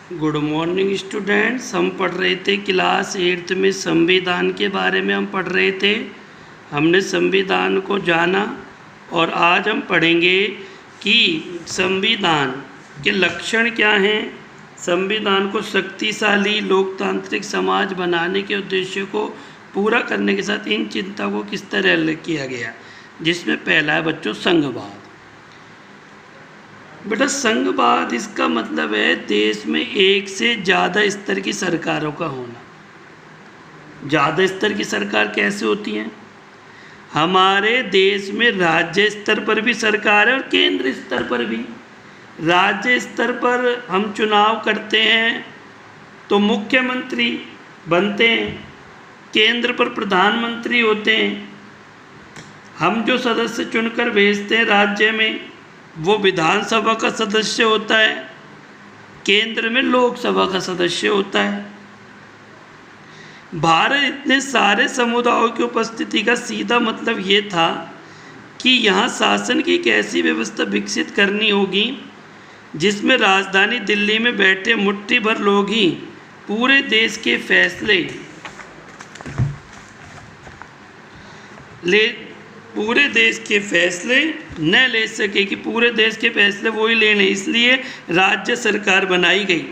Good morning students. हम पढ़ रहे थे क्लास 8th में संविधान के बारे में हम पढ़ रहे थे। हमने संविधान को जाना और आज हम पढ़ेंगे कि संविधान के लक्षण क्या हैं। संविधान को शक्तिशाली लोकतांत्रिक समाज बनाने के उद्देश्य को पूरा करने के साथ इन चिंता को किस तरह किया गया, जिसमें पहला है बच्चों संघवाद। बेटा संघवाद इसका मतलब है देश में एक से ज़्यादा स्तर की सरकारों का होना। ज़्यादा स्तर की सरकार कैसे होती हैं? हमारे देश में राज्य स्तर पर भी सरकार है और केंद्र स्तर पर भी। राज्य स्तर पर हम चुनाव करते हैं तो मुख्यमंत्री बनते हैं, केंद्र पर प्रधानमंत्री होते हैं। हम जो सदस्य चुनकर भेजते हैं राज्य में वो विधानसभा का सदस्य होता है, केंद्र में लोकसभा का सदस्य होता है। भारत इतने सारे समुदायों की उपस्थिति का सीधा मतलब ये था कि यहाँ शासन की एक ऐसी व्यवस्था विकसित करनी होगी जिसमें राजधानी दिल्ली में बैठे मुट्ठी भर लोग ही पूरे देश के फैसले पूरे देश के फैसले न ले सके, कि पूरे देश के फैसले वो ही लेने, इसलिए राज्य सरकार बनाई गई।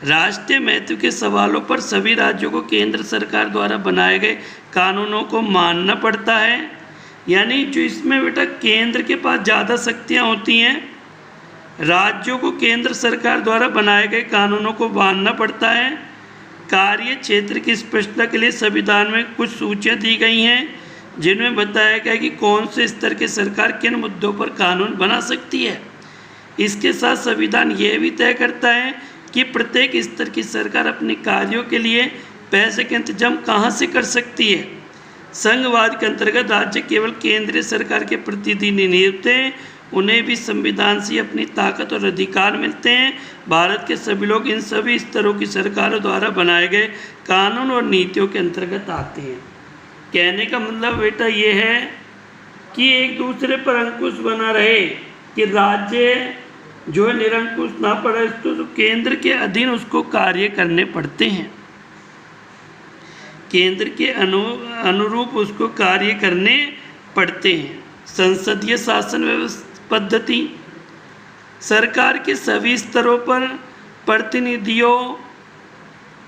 राष्ट्रीय महत्व के सवालों पर सभी राज्यों को केंद्र सरकार द्वारा बनाए गए कानूनों को मानना पड़ता है। यानी जो इसमें बेटा केंद्र के पास ज़्यादा शक्तियाँ होती हैं, राज्यों को केंद्र सरकार द्वारा बनाए गए कानूनों को मानना पड़ता है। कार्य क्षेत्र की स्पष्टता के लिए संविधान में कुछ सूचियाँ दी गई हैं जिनमें बताया गया कि कौन से स्तर की सरकार किन मुद्दों पर कानून बना सकती है। इसके साथ संविधान यह भी तय करता है कि प्रत्येक स्तर की सरकार अपने कार्यों के लिए पैसे का इंतजाम कहाँ से कर सकती है। संघवाद के अंतर्गत राज्य केवल केंद्रीय सरकार के प्रतिनिधि नहीं होते हैं, उन्हें भी संविधान से अपनी ताकत और अधिकार मिलते हैं। भारत के सभी लोग इन सभी स्तरों की सरकारों द्वारा बनाए गए कानून और नीतियों के अंतर्गत आते हैं। कहने का मतलब बेटा ये है कि एक दूसरे पर अंकुश बना रहे, कि राज्य जो है निरंकुश ना पड़े, तो केंद्र के अधीन उसको कार्य करने पड़ते हैं, केंद्र के अनुरूप उसको कार्य करने पड़ते हैं। संसदीय शासन व्यवस्था पद्धति, सरकार के सभी स्तरों पर प्रतिनिधियों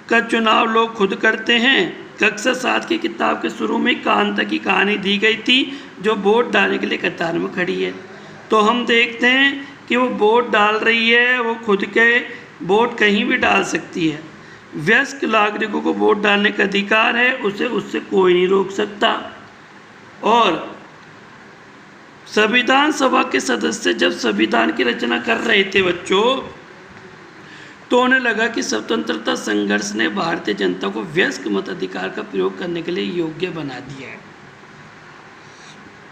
का चुनाव लोग खुद करते हैं। कक्षा 7 की किताब के शुरू में कांता की कहानी दी गई थी जो वोट डालने के लिए कतार में खड़ी है। तो हम देखते हैं कि वो वोट डाल रही है, वो खुद के वोट कहीं भी डाल सकती है। वयस्क नागरिकों को वोट डालने का अधिकार है, उसे उससे कोई नहीं रोक सकता। और संविधान सभा के सदस्य जब संविधान की रचना कर रहे थे बच्चों, तो उन्हें लगा कि स्वतंत्रता संघर्ष ने भारतीय जनता को वयस्क मताधिकार का प्रयोग करने के लिए योग्य बना दिया है।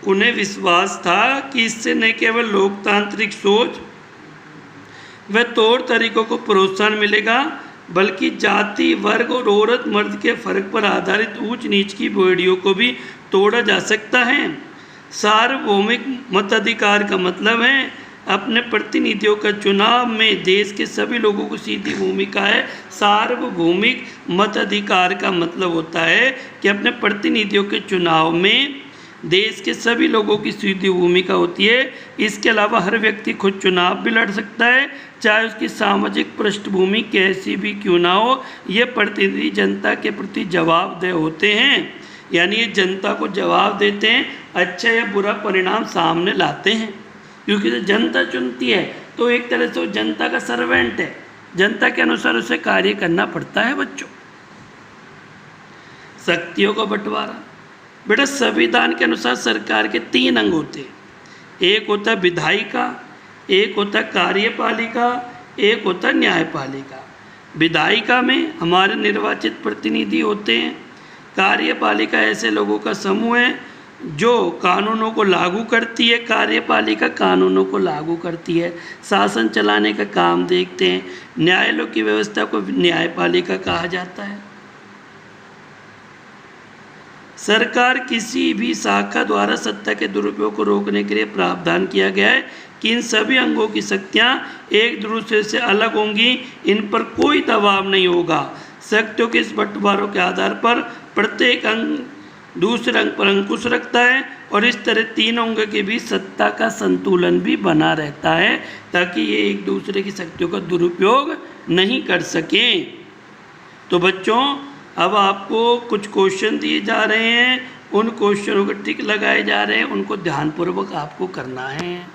उन्हें विश्वास था कि इससे न केवल लोकतांत्रिक सोच व तौर तरीकों को प्रोत्साहन मिलेगा, बल्कि जाति, वर्ग और औरत मर्द के फर्क पर आधारित ऊंच नीच की बोरियों को भी तोड़ा जा सकता है। सार्वभौमिक मताधिकार का मतलब है अपने प्रतिनिधियों का चुनाव में देश के सभी लोगों को सीधी भूमिका है। सार्वभौमिक मताधिकार का मतलब होता है कि अपने प्रतिनिधियों के चुनाव में देश के सभी लोगों की सीधी भूमिका होती है। इसके अलावा हर व्यक्ति खुद चुनाव भी लड़ सकता है, चाहे उसकी सामाजिक पृष्ठभूमि कैसी भी क्यों ना हो। ये प्रतिनिधि जनता के प्रति जवाबदेह होते हैं, यानी ये जनता को जवाब देते हैं, अच्छा या बुरा परिणाम सामने लाते हैं, क्योंकि जो जनता चुनती है तो एक तरह से वो जनता का सर्वेंट है, जनता के अनुसार उसे कार्य करना पड़ता है। बच्चों शक्तियों का बंटवारा, बेटा संविधान के अनुसार सरकार के 3 अंग होते हैं। एक होता है विधायिका, एक होता है कार्यपालिका, एक होता है न्यायपालिका। विधायिका में हमारे निर्वाचित प्रतिनिधि होते हैं। कार्यपालिका ऐसे लोगों का समूह है जो कानूनों को लागू करती है। कार्यपालिका कानूनों को लागू करती है, शासन चलाने का काम देखते हैं। न्यायालयों की व्यवस्था को न्यायपालिका कहा जाता है। सरकार किसी भी शाखा द्वारा सत्ता के दुरुपयोग को रोकने के लिए प्रावधान किया गया है कि इन सभी अंगों की शक्तियाँ एक दूसरे से अलग होंगी, इन पर कोई दबाव नहीं होगा। शक्तियों के इस बंटवारों के आधार पर प्रत्येक अंग दूसरे अंग पर अंकुश रखता है और इस तरह तीन अंगों के बीच सत्ता का संतुलन भी बना रहता है, ताकि ये एक दूसरे की शक्तियों का दुरुपयोग नहीं कर सकें। तो बच्चों, अब आपको कुछ क्वेश्चन दिए जा रहे हैं, उन क्वेश्चनों को टिक लगाए जा रहे हैं, उनको ध्यानपूर्वक आपको करना है।